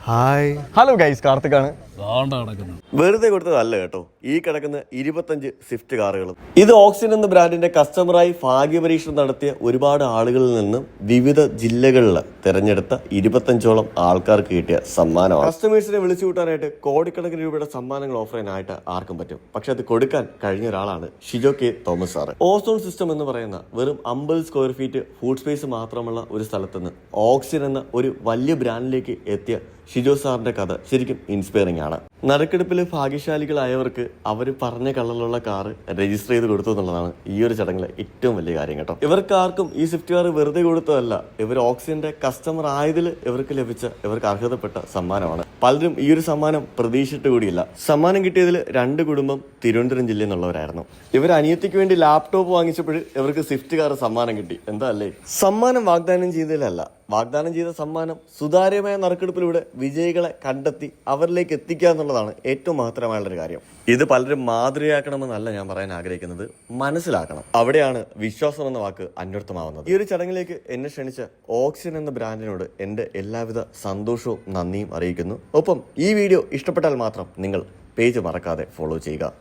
Hi hello guys, കാർത്തിക്കാണ്. വെറുതെ കൊടുത്തതല്ല കേട്ടോ ഈ കിടക്കുന്ന 25 സ്വിഫ്റ്റ് കാറുകളും. ഇത് ഓക്സിജൻ എന്ന ബ്രാൻഡിന്റെ കസ്റ്റമറായി ഭാഗ്യപരീക്ഷണം നടത്തിയ ഒരുപാട് ആളുകളിൽ നിന്നും വിവിധ ജില്ലകളിൽ തെരഞ്ഞെടുത്ത 25ഓളം ആൾക്കാർക്ക് കിട്ടിയ സമ്മാനമാണ്. കസ്റ്റമേഴ്സിനെ വിളിച്ചു കൂട്ടാനായിട്ട് കോടിക്കണക്കിന് രൂപയുടെ സമ്മാനങ്ങൾ ഓഫർ ചെയ്യാനായിട്ട് ആർക്കും പറ്റും. പക്ഷെ അത് കൊടുക്കാൻ കഴിഞ്ഞ ഒരാളാണ് Shijo K Thomas sir. Ozone system എന്ന് പറയുന്ന വെറും 50 സ്ക്വയർ ഫീറ്റ് ഫുഡ് സ്പേസ് മാത്രമുള്ള ഒരു സ്ഥലത്തുനിന്ന് ഓക്സിജൻ എന്ന ഒരു വലിയ ബ്രാൻഡിലേക്ക് എത്തിയ ഷിജോ സാറിന്റെ കഥ ശരിക്കും ഇൻസ്പയറിംഗ് ആണ്. നറുക്കെടുപ്പിൽ ഭാഗ്യശാലികളായവർക്ക് അവർ പറഞ്ഞ കളറിലുള്ള കാറ് രജിസ്റ്റർ ചെയ്ത് കൊടുത്തു എന്നുള്ളതാണ് ഈ ഒരു ചടങ്ങിലെ ഏറ്റവും വലിയ കാര്യം കേട്ടോ. ഇവർക്കാർക്കും ഈ സ്വിഫ്റ്റ് കാർ വെറുതെ കൊടുത്തതല്ല, ഇവർ ഓക്സിജന്റെ കസ്റ്റമർ ആയതിൽ ഇവർക്ക് ലഭിച്ച ഇവർക്ക് അർഹതപ്പെട്ട സമ്മാനമാണ്. പലരും ഈ ഒരു സമ്മാനം പ്രതീക്ഷിച്ചിട്ട് കൂടിയില്ല. സമ്മാനം കിട്ടിയതിൽ 2 കുടുംബം തിരുവനന്തപുരം ജില്ലയിൽ നിന്നുള്ളവരായിരുന്നു. ഇവർ അനിയത്തിക്ക് വേണ്ടി ലാപ്ടോപ്പ് വാങ്ങിച്ചപ്പോൾ ഇവർക്ക് സ്വിഫ്റ്റ് കാർ സമ്മാനം കിട്ടി. എന്താ അല്ലേ? സമ്മാനം വാഗ്ദാനം ചെയ്തതിലല്ല, വാഗ്ദാനം ചെയ്ത സമ്മാനം സുതാര്യമായ നറുക്കെടുപ്പിലൂടെ വിജയികളെ കണ്ടെത്തി അവരിലേക്ക് എത്തിക്കുക എന്നുള്ളതാണ് ഏറ്റവും മഹത്തരമായുള്ളൊരു കാര്യം. ഇത് പലരും മാതൃകയാക്കണമെന്നല്ല ഞാൻ പറയാൻ ആഗ്രഹിക്കുന്നത്, മനസ്സിലാക്കണം. അവിടെയാണ് വിശ്വാസം എന്ന വാക്ക് അന്വർത്ഥമാവുന്നത്. ഈ ഒരു ചടങ്ങിലേക്ക് എന്നെ ക്ഷണിച്ച ഓക്സിജൻ എന്ന ബ്രാൻഡിനോട് എൻ്റെ എല്ലാവിധ സന്തോഷവും നന്ദിയും അറിയിക്കുന്നു. ഒപ്പം ഈ വീഡിയോ ഇഷ്ടപ്പെട്ടാൽ മാത്രം നിങ്ങൾ പേജ് മറക്കാതെ ഫോളോ ചെയ്യുക.